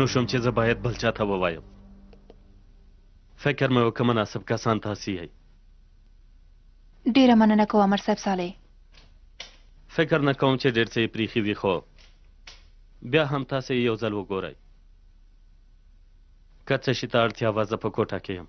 پوه شوم چې زه باید بل چاته ووایم. فکر مې وکړ مناسب کسان تاسې یئ. ډیره مننه کوم امر صاحب صالح. فکر نه کوم چې ډېر څه یې پریښي وي، خو بیا هم تاسې یو ځل وګورئ. که څه شي ته اړتیا وه زه په کوټه کې یم.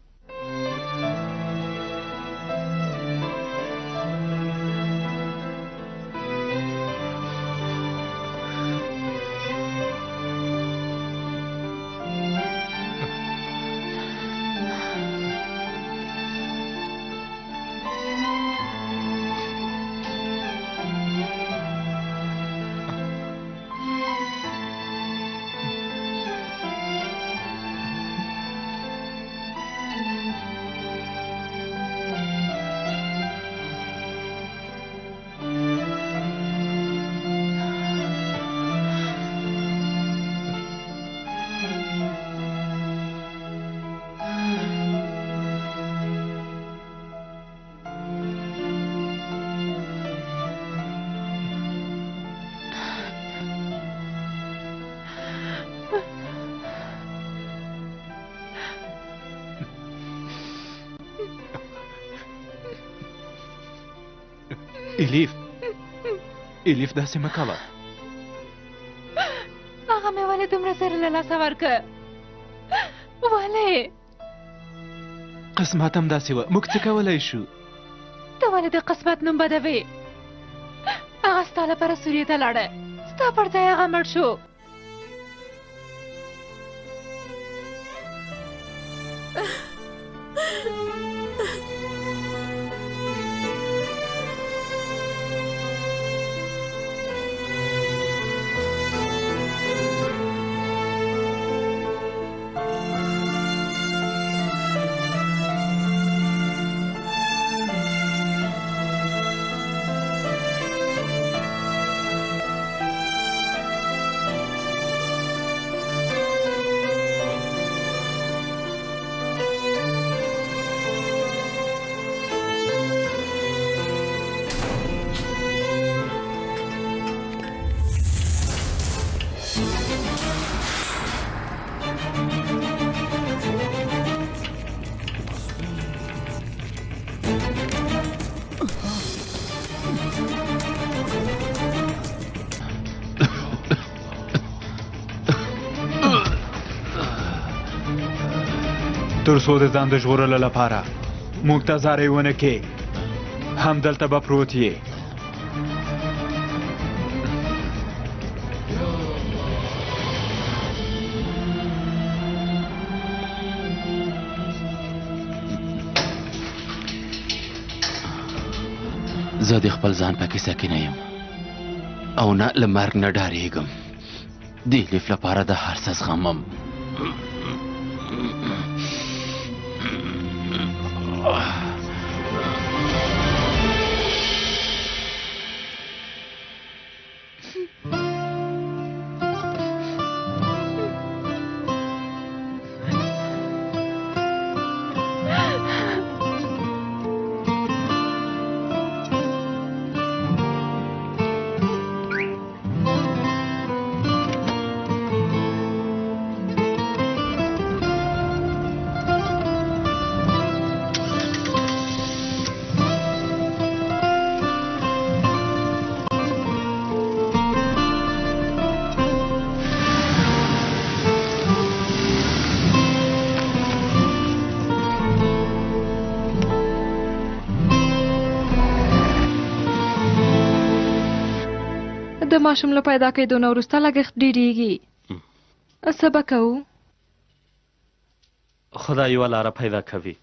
الیف داسې مه کوه. هغه مې ولې دومره سر له لاسه ورکړ؟ ولې؟ قسمت هم داسې وه، موږ څه کولی شو؟ ته ولې د قسمت نوم بدوې؟ هغه ستا لپاره سوریې ته لاړه، ستا پر ځای هغه مړ شو. تر څو د ځان د ژغورلو لپاره موږ ته زارۍ ونه کې، همدلته به پروت یې. زه د خپل ځان په کیسه کې نه یم او نه له مرګ نه ډارېږم. د الیف لپاره د هر څه زغمم. د ماشوم له پیدا کېدو نه وروسته لګښت ډېرېږي. څه به کوو؟ خدای یوه لاره پیدا کوي.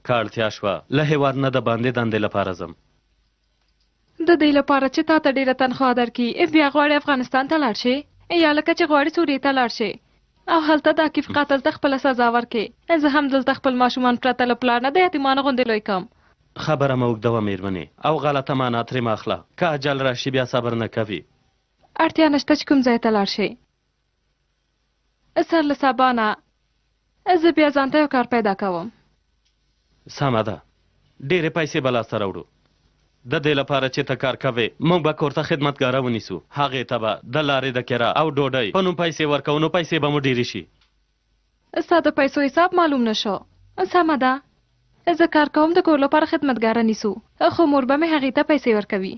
که اړتیا شوه له هېواد نه د باندې دندې لپاره ځم. د دې لپاره چې تا ته ډېره تنخوا درکړي بیا غواړې افغانستان ته لاړ شې یا لکه چې غواړې سوریې ته لاړ شې؟ او هلته د عکیف قاتل ته خپله سزا ورکې. زه هم دلته خپل ماشومان پرته له پلار نه د یتیمانو غوندې لوی کړم. خبره مه اوږدوه مېرمنې او غلطه معنا ترې مه اخله. که اجل راشي بیا صبر نه کوي. اړتیا نشته چې کوم ځای ته لاړ شئ. سر له سبا نه زه بیا ځان ته یو کار پیدا کوم. سمه ده. ډېرې پیسې به لاسته راوړو. د دې لپاره چې ته کار کوې موږ به کور ته خدمتګاره ونیسو. هغې ته به د لارې د کرا او ډوډۍ په نوم پیسې ورکوو، نو پیسې به مو ډېرې شي. ستا د پیسو حساب معلوم نه شو. سمه ده، زه کار کوم د کور لپاره خدمتګاره نیسو، خو مور به مې هغې ته پیسې ورکوي.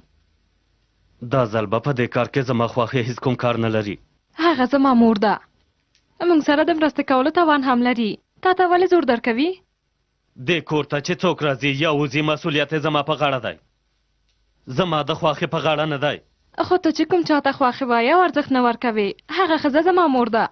دا ځل به په دې کار کې زما خواښې هېڅ کوم کار نه لري. هغه زما مور ده. موږ سره د مرستې کولو توان هم لري. تا ته ولې زور درکوي؟ دې کور ته چې څوک راځي یا وځي مسؤلیت یې زما په غاړه دی. زما د خواښې په غاړه نه دی. خو ته چې کوم چاته خواښې وایې او ارزښت نه ورکوې، هغه ښځه زما مور ده.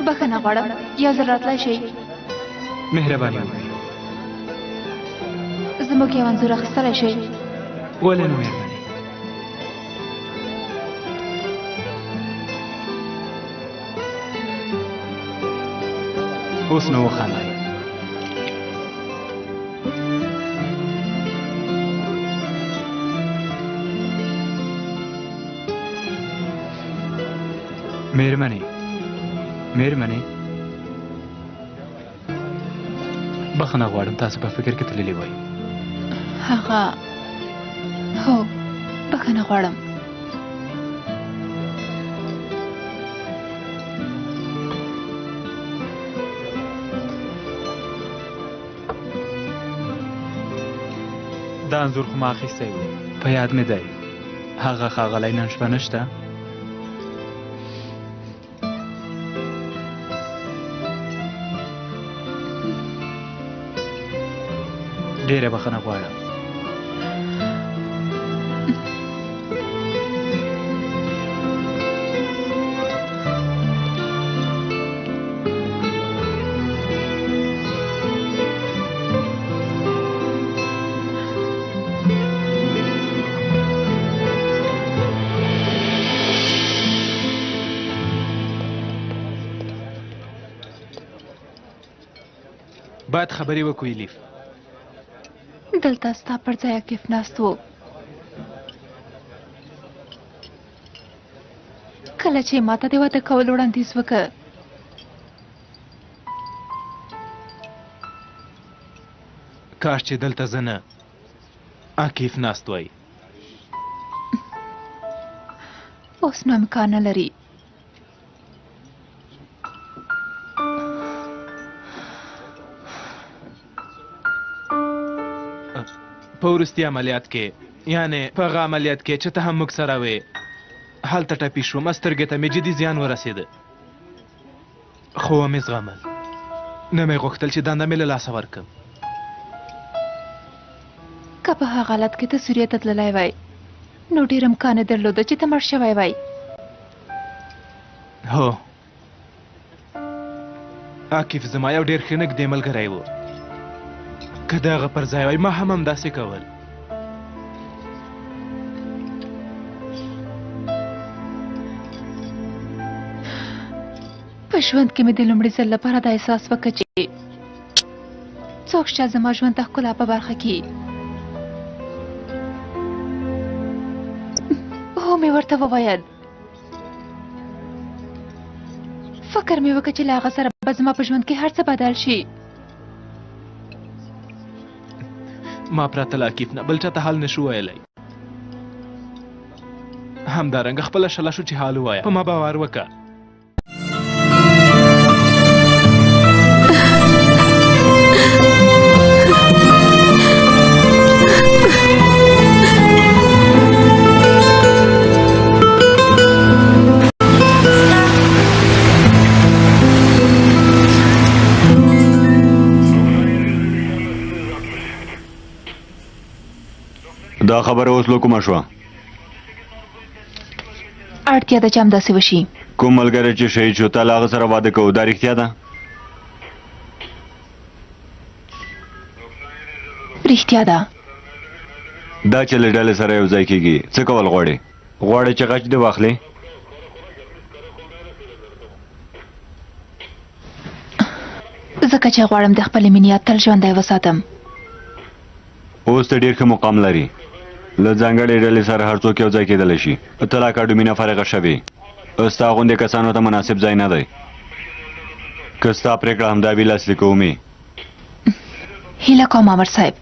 بخښنه غواړم، یو ځل راتلی شئ؟ مهرباني وکړئ. زموږ یو انځور اخیستلی شئ؟ ولې نه مهرباني. اوس نو وخاندئ. مهرباني مهرباني. بخښنه غواړم، تاسو په فکر کې تللي وای. هغه هو، بخښنه غواړم. دا انځور خو ما اخیستی و، په یاد مې دی. هغه ښاغلی نن شپه نشته؟ ډېره بخښنه غواړم. باید خبرې وکړو الیف. دلته ستا پر ځای عکیف ناست و. کله چې ما ته د واده کولو وړاندیز وکړ، کاش چې دلته زه نه عکیف ناست وای. اوس نو امکان نه لري. په وروستي عملیات کې، یعنې په هغه عملیات کې چې ته هم موږ سره وې، هلته ټپي شوم. سترګې ته مې جدي زیان ورسېده، خو ومې زغمل. نه مې غوښتل چې دنده مې له لاسه ورکړم. که په هغه حالت کې ته سوریې ته تللی وای، نو ډېر امکان یې درلوده چې ته مړ شوی وای. هو، عکیف زما یو ډېر ښه نږدې ملګری و. که د هغه پر ځای وای، ما هم همداسې کول. په ژوند کې مې د لومړي ځل لپاره دا احساس وکړ چې څوک شته زما ژوند ته ښکلا په برخه کې. هو مې ورته وویل. فکر مې وکړ چې له هغه سره به زما په ژوند کې هر څه بدل شي. ما پرته له عکیف نه بل چاته حال نشو ویلی. همدارنګه خپله شله شو چې حال ووایه. په ما باور وکړه. دا خبره اوس له کومه شوه؟ اړتیا ده چې همداسې وشي. کوم ملګری چې شهید شو تا له هغه سره واده کوو دا رښتیا ده؟ رښتیا ده. دا چې له ډلې سره یو ځای کېږي څه کول غواړې؟ غواړې چې غچ دې واخلې؟ ځکه چې غواړم د خپلې مینې یاد تل ژوندی وساتم. اوس ته ډېر ښه مقام لري. له ځانګړې ډلې سره هر څوک یو ځای کېدلی شي. ته له اکاډمي نه فارغه شوې. ستا غوندې کسانو ته مناسب ځای نه دی. که ستا پرېکړه همدا وي لاسلیک کوو مې. هیله کوم امر صاحب.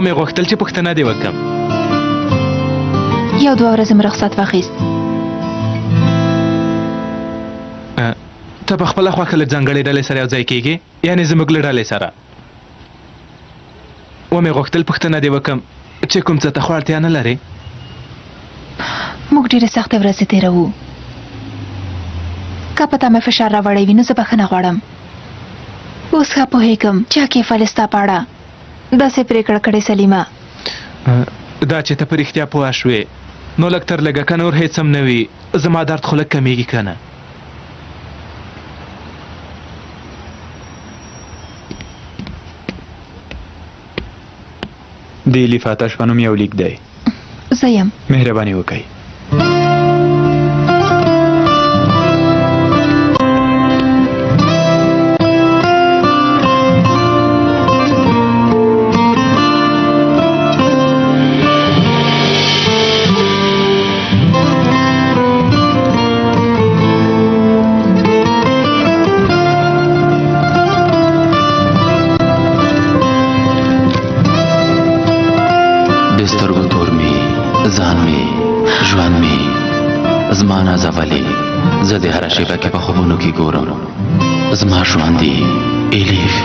مې غوښتل چې پوښتنه دې وکړم. یو دوه ورځې مې رخصت واخیست. ته په خپله خوښه له ځانګړې ډلې سره یو ځای کېږې، یعنې زموږ له ډلې سره. ومې غوښتل پوښتنه دې وکړم چې کوم څه ته خو اړتیا نه لرې؟ موږ ډېرې سختې ورځې تېروو. که په تا مې فشار راوړی وي نو زه بښنه غواړم. اوس ښه پوهېږم چې عاقف علي ستا په اړه داسې پرېکړه کړې سلیمه. دا چې ته په رښتیا پوه شوې نو لږ تر لږه که نور هېڅ هم نه وي زما درد خو لږ کمیږي که نه؟ د لیفات شپه نوم یو لیک دی. زه یم. مهرباني وکړئ. زه د هره شیبه کې په خوبونو کې ګورم زما ژوندي الیف.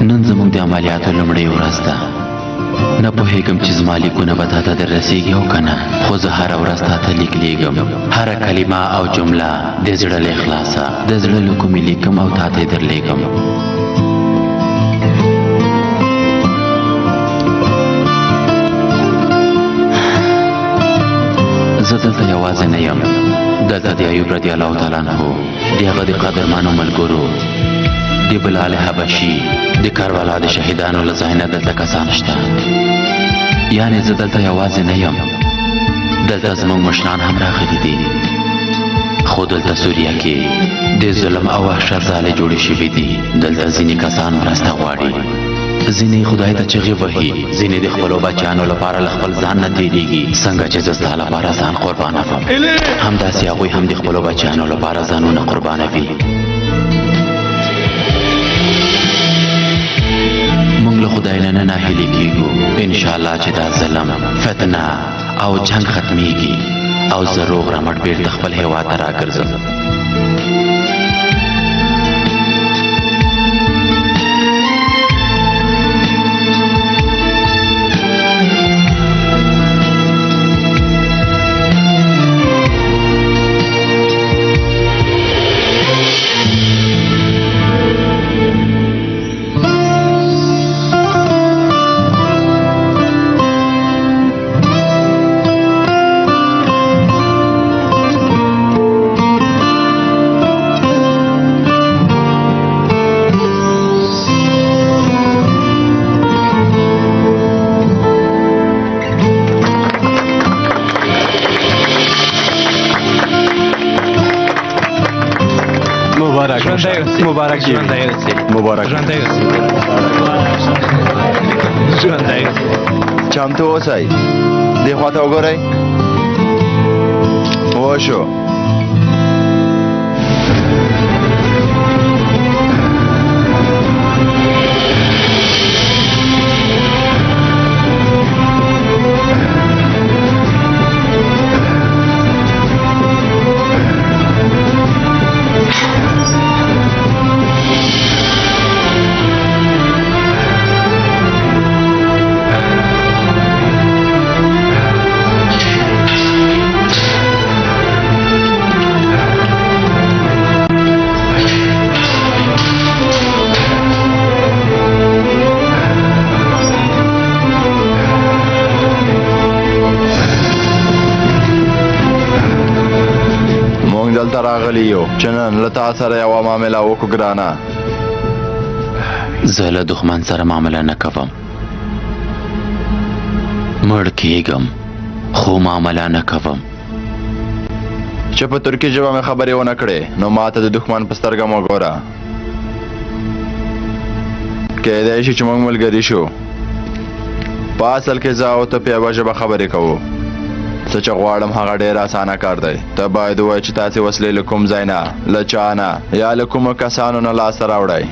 نن زموږ د عملیاتو لومړۍ ورځ ده. نه پوهېږم چې زما لیکونه به تا ته در رسېږي او که نه، خو زه هره ورځ تا ته لیک لیږم. هره کلمه او جمله د زړه له اخلاصه د زړه له کومې لیکم او تا ته یې در لیږم. زه دلته یوازې نه یم. دلته د ایوب رضی الله تعالی عنه د هغه د قدرمنو ملګرو د بلال حبشي د کربلا د شهیدانو له ځای نه دلته کسان شته. یعنې زه دلته یوازې نه یم. دلته زموږ مشران هم راغلي دي. خو دلته سوریه کې د ظلم او وحشت ځالې جوړې شوي دي. دلته ځینې کسان مرسته غواړي، ځینې خدای ته چغې وهي، ځینې د خپلو بچیانو لپاره له خپل ځان نه تېرېږي. څنګه چې زه ستا لپاره ځان قربانوم، همداسې هغوی هم د خپلو بچیانو لپاره ځانونه قربانوي. موږ له خدای نه ناهیلي کېږو. انشاءالله چې دا ظلم، فتنه او جنګ ختمېږي او زه روغ رمټ بېرته خپل هېواد ته راګرځم. ژوندی اوسې مبارک دې وي. ژوندی اوسې مبارک. ژوندی اوسې ژوندی اوسې چمتو اوسئ دې خواته وګورئ وشو دلته راغلی یو چې نن له تا سره یوه معامله وکړو ګرانه زه له دښمن سره معامله نه کوم مړ کېږم خو معامله نه کوم چې په ترکي ژبه مې خبرې ونه کړې نو ما ته د دښمن په سترګه مه ګوره کیدای شي چې موږ ملګري شو په اصل کې زه او ته په یوه ژبه خبرې کوو څه چې غواړم هغه ډېر اسانه کار دی ته باید ووایې چې تاسې وسلې له کوم ځای نه له چا نه یا له کومو کسانو نه لاسته راوړئ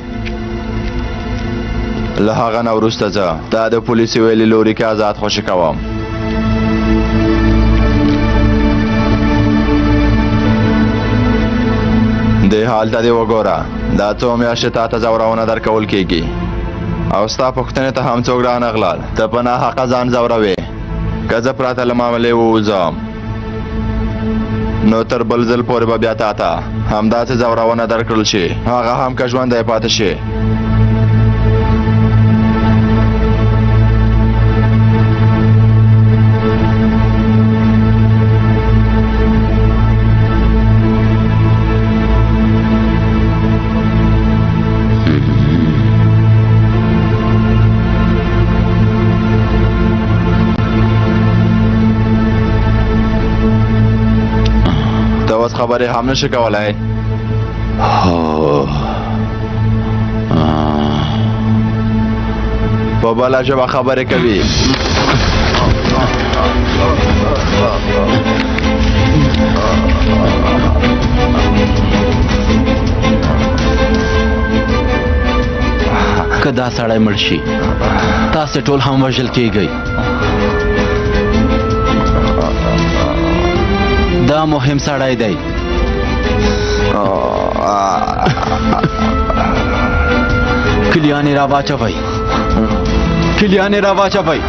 له هغه نه وروسته زه دا د پولیسو ویلي لوري کې آزاد خوشي کوم دې حال ته دې وګوره دا څو میاشتې تا ته ځورونه درکول کېږي او ستا پوښتنې ته هم څوک رانغلل ته په ناحقه ځان ځوروې که زه پرته له معاملې ووځم نو تر بل ځل پورې به بیا تا ته همداسې ځورونه درکړل شي هغه هم که ژوندی پاتې شي خبرې هم نشي کولای په بله ژبه خبرې کوي که دا سړی مړ شي تاسې ټول هم وژل کېږئ دا مهم سړی دی کلیانې را واچوئ کلیانې را واچوئ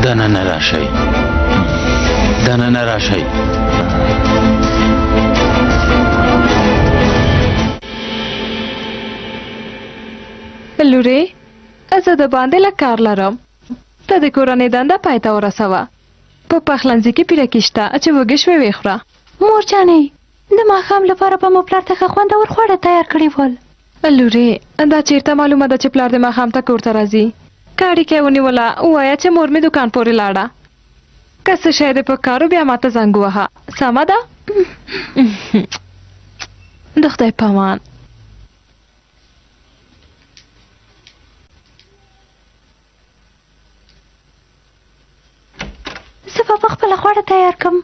دننه راشئ دننه راشئ لورې زه د باندې لږ کار لرم ته د کورنۍ دنده پای ته ورسوه په پخلنځي کې پیرکي شته چې وږې شوې ویې خوره مور جانې د ماښام لپاره به مو پلار ته ښه خوندور خواړه تیار کړي ول لورې دا چیرته معلومه ده چې پلار د ماښام ته کور ته راځي که اړیکه ونیوله ووایه چې مور مې دوکان پورې لاړه که څه شی دې په کارو بیا ماته زنګ ووهه سمه ده د خدای په امان زه به پخپله خواړه تیار کړم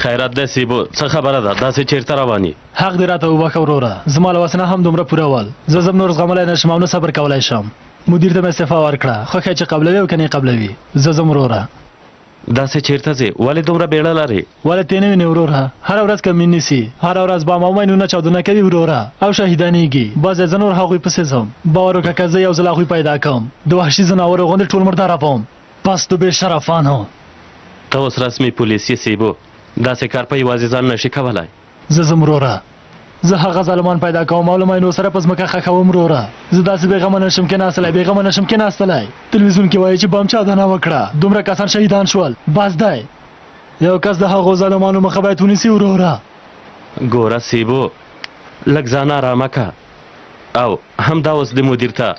خیرات ده سیبو څه خبره ده داسې چیرته رواني حق دې راته وبخښه وروره زما له وسه نه هم دومره پوره ول زه زم نور زغملی نه شم او نه صبر کولی شم مدیر ته مې استعفا ورکړه خوښه چې قبلوي او که نه قبلوي زه ځم وروره داسې چیرته ځې ولې دومره بیړه لرې ولې تې نه وینې وروره هره ورځ کمین نیسي هره ورځ بام او ماینونه چاودنه کوي وروره او شهیدانېږي بعضې زه نور هغوی پسې ځم باور وکړه که زه یو ځل هغوی پیدا کړم د وحشي ځناورو غوندې ټول مرداره راپوم پس تو بې شرفان هو ته اوس رسمي پولیس یې سیبو داسې کار په یوازې ځان نشي کولی زه ځم وروره زه هغه ظالمان پیدا کوم او له ماینو سره په ځمکه ښخوم وروره زه داسې بېغمه نشم کېناستلی بېغمه نشم کېناستلی تلویزیون کې وایي چې بم چاودنه وکړه دومره کسان شهیدان شول بس دی یو کس د هغو ظالمانو مخه باید ونیسي وروره ګوره سیبو لږ ځان ارامه که او همدا اوس د مدیر ته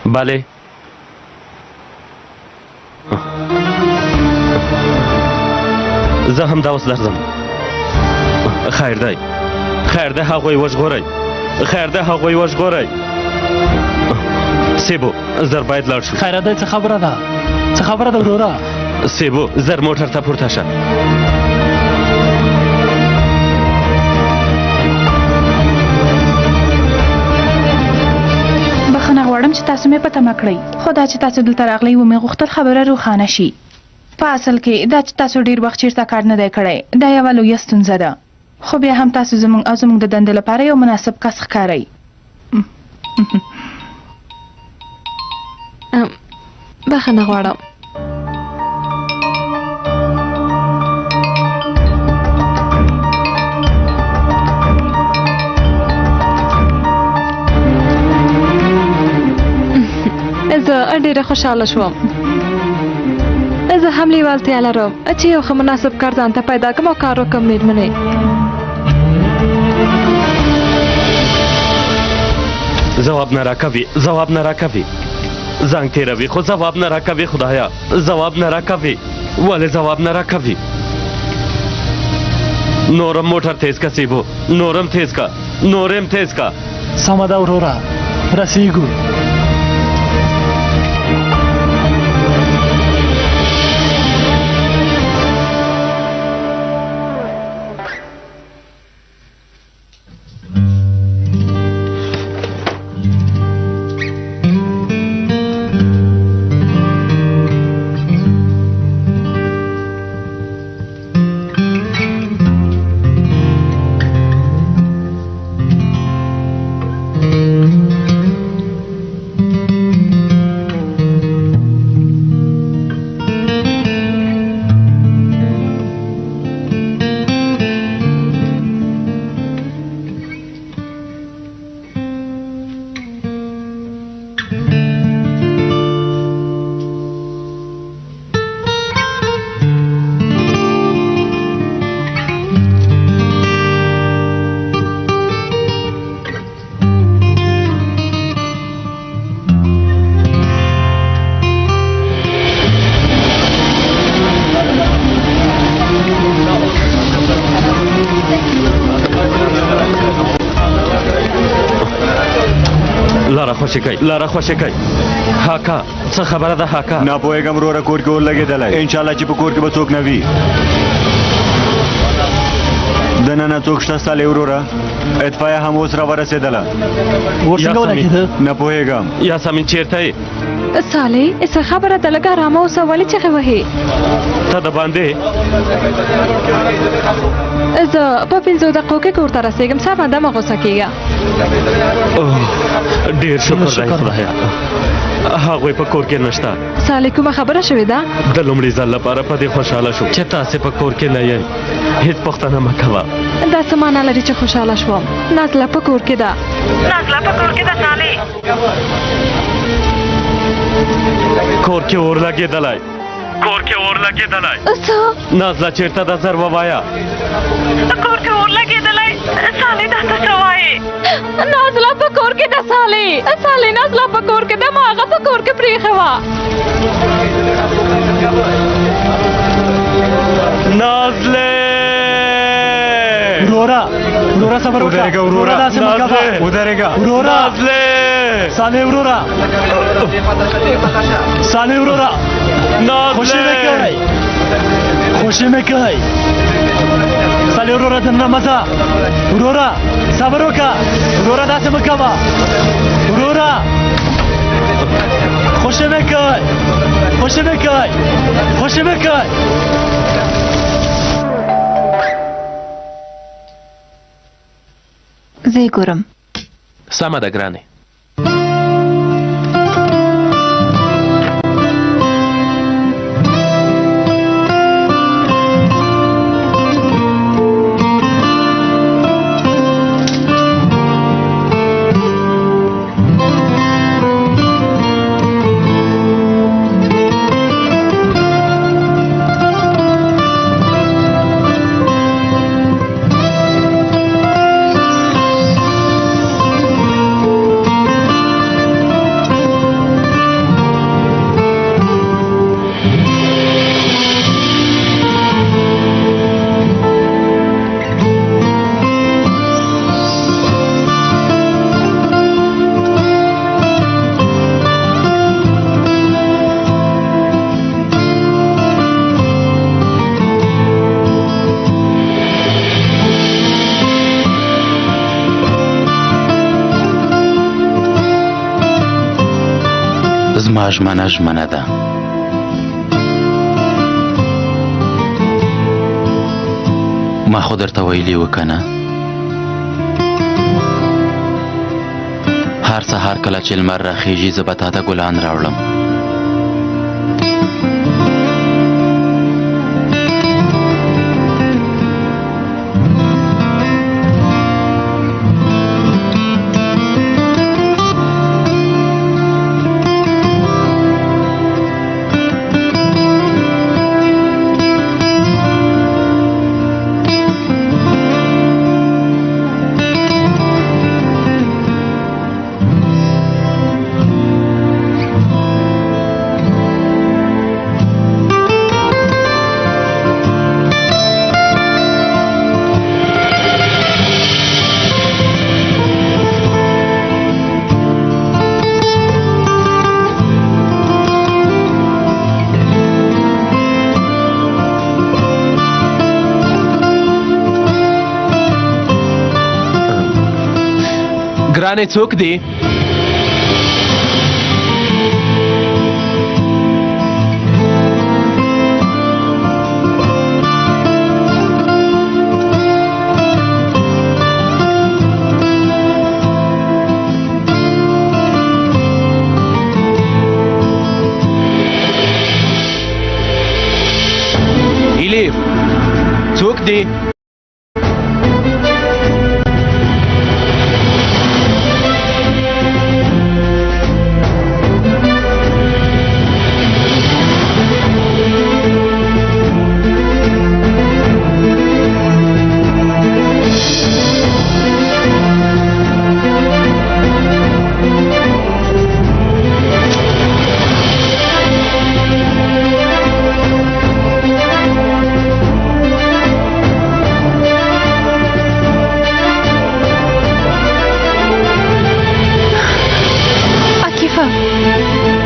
بله زه همدا اوس درځم خیر دی هغوی وژغورئ خیر دی هغوی وژغورئ سیبو زر باید لاړ شو خیره دی څه خبره ده وروره سیبو زر موټر ته پورته شه بخښنه غواړم چې تاسو مې په تمه کړئ خو دا چې تاسو دلته راغلی و مې غوښتل خبره روښانه شي په اصل کې دا چې تاسو ډیر وخت چیرته کار نه دی کړی دا یوه لویه ستونزه ده خو بیا هم تاسو زموږ او زموږ د دندې لپاره یو مناسب کس ښکارئ بخښنه غواړم زه ډېره خوشحاله شوم زه هم لیوالتیا لرم چې یو ښه مناسب کار ځان ته پیدا کړم او کار وکړم مېرمنې ځواب نه راکوي زنګ تېروي خو ځواب نه راکوي خدایا ځواب نه راکوي ولې ځواب نه راکوي نورم موټر تیز کا سیبو نورم تیز کا سمه ده وروره رسیږو لاره خوشی کوي هاکا څه خبره ده هاکا نه پوهېږم وروره کور کې اور لګېدلی انشاءالله چې په کور کې به څوک نه وي دننه څوک شته ستا لې وروره اطفایه هم اوس راورسېدله اور څنګه ولګېده نه پوهېږم یاسمین چیرته یې صالح څه خبره ده لږ ارامه اوسه ولې چغې وهې ته د باندې زه په 5 دقیقو کې کور ته رسېږم سمه ده مه غوسه کېږه ډېر شکر دی خدایا هغوی په کور کې نشته صالح کومه خبره شوې ده د لومړي ځل لپاره په دې خوشحاله شو چې تاسې په کور کې نه یئ هېڅ پوښتنه مه کوه دا څه معنا لري چې خوشحاله شوم نازله په کور کې ده صالح کور کې اور لګېدلی څه نازله چېرته ده زر ووایه کور کې اور لګېدلی صالح دا ته څه وایې نازله په کور کې ده صالح نازله په کور کې ده ما هغه په کور کې پرېښې وه نازله وروره صبر وکړه وروره داسې مه کوه ودرېږه وروره نازله صالح وروره خوشی میکای خوشی میکای سالی ورورا دننا مزا ورورا صبر وکا ورورا داسې مکوا ورورا خوشی میکای خوشی میکای خوشی میکای زه یې ګورم. سمه ده ګرانې. زما ژمنه ژمنه ده. ما خو درته ویلي و که نه؟ هر سهار کله چې لمر راخیږي زه به تا ته ګلان راوړم. ګرانې څوک دی؟ ایلیف څوک دی؟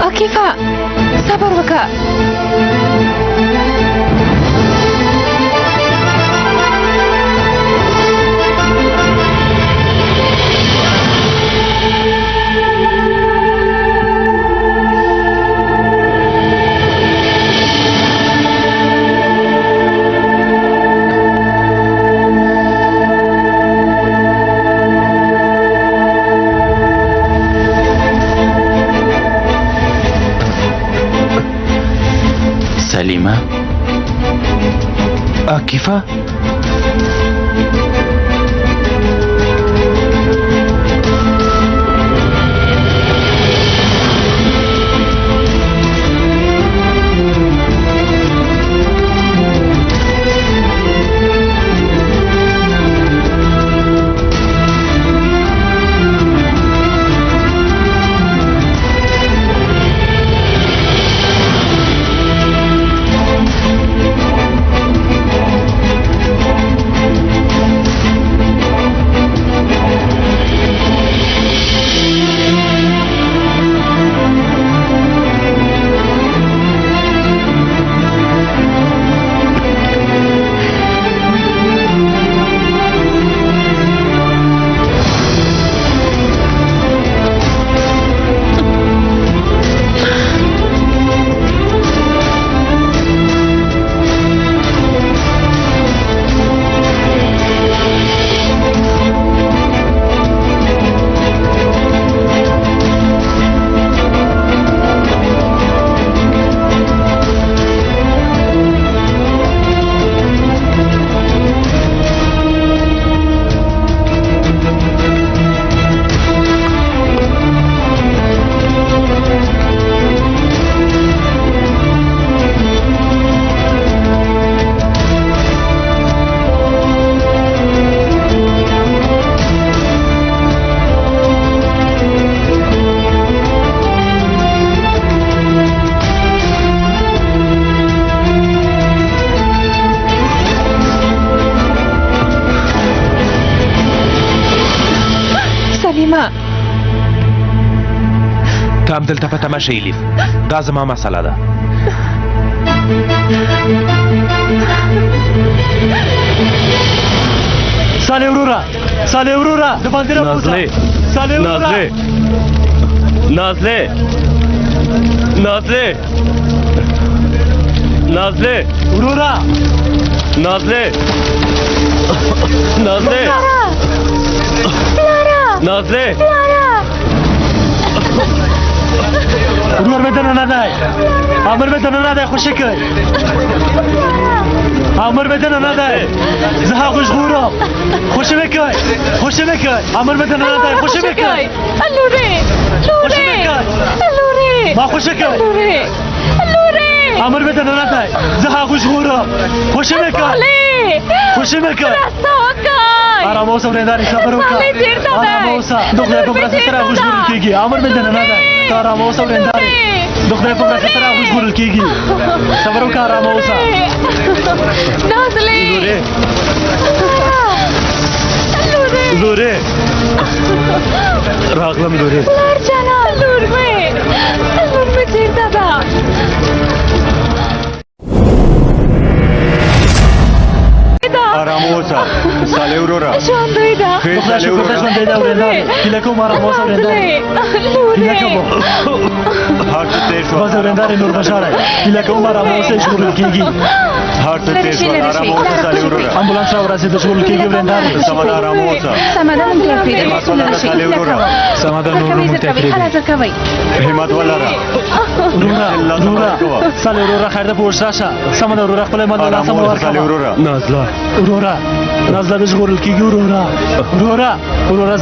عاکفه صبر وکړه. سلیمه عاکفه ته همدلته په تمه شه ایلیف دا زما مسله ده صالح وروره صالح وروره د باندې راوځه نازلې صالح وروره نازلې نازلې نازلې وروره نازلې نازلې نازلې ورور مې دننه دی امر مې دننه دی خوشی کوي امر مې دننه دی زه هغه ژغورم خوشی مې کوي خوشی مې کوي امر مې دننه دی خوشی مې کوي لورې خوشی مې کوي لورې ما خوشی کوي لورې لورې امر مې دننه دی زه هغه ژغورم خوشی مې کوي خوشی مې کوي آرام اوسه ورېندارې صبر وکړه آرام اوسه د خدای په مرسته سره هغه ژغورل کېږي امر مې دننه دی ته آرام اوسه ورېندارې د خدای په مرسته سره هغه ژغورل کېږي صبر وکړه آرام اوسه نازلې لورې راغلم لورې لور جانا لور مې چیرته ده آرام اوسه صالح وروره ژوندۍ ده خیر خدای صالح شکر ته وروره ژوندۍ ده ورېندارې هیله کوم آرام اوسه ورېندارې هیله کوم هر څه تیر شو بس ورېندارې نور بشاړی هیله کوم آرام اوسه ژغورل کېږي هر څه تیر شو آرام اوسه صالح وروره امبولانس راورسېد ژغورل کېږي ورېندارې سمه ده آرام اوسه سمه ده مونږ ته پرېږدئ صالح وروره سمه ده نور مونږ ته پرېږدئ هله زه کوئ همت ولره وروره صالح وروره خیر ده په اوښ راشه سمه ده وروره خپله ایمان الله آرام سمه اوسه صالح ورکړه وروره نازله وروره نازله به ژغورل کېږي وروره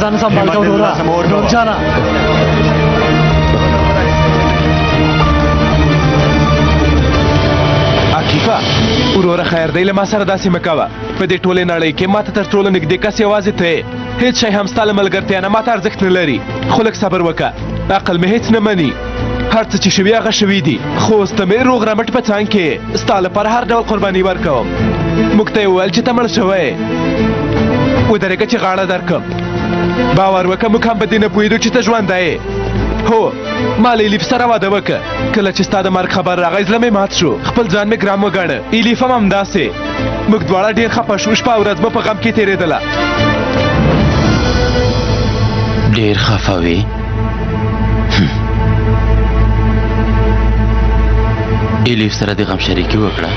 ځان سمبال کړه وروره نور جانه عاقفه وروره خیر دی له ما سره داسې مه کوه په دې ټولې نړۍ کې ما ته تر ټولو نږدې کس یوازې ته یې هېڅ شی هم ستا له ملګرتیا نه ما ته ارزښت نه لري خو لږ صبر وکړه عقل مې هېڅ نه مني هر څه چې شوي هغه شوي دي خو اوس ته مې روغ رمټ په څنګ کې ستا لپاره هر ډول قرباني ورکوم موږ ته یې وویل چې ته مړ شوی ودرېږه چې غاړه درکړم باور وکړه موږ هم په دې نه پوهېدو چې ته ژوندی یې هو ما له ایلیف سره واده وکړه کله چې ستا د مرګ خبر راغی زړه مې مات شو خپل ځان مې ګرام وګاڼه ایلیف هم همداسې موږ دواړه ډېر خفه شو شپه او ورځ مو په غم کې تېرېدله ډېر خفه وې ایلیف سره د غم شریکي وکړه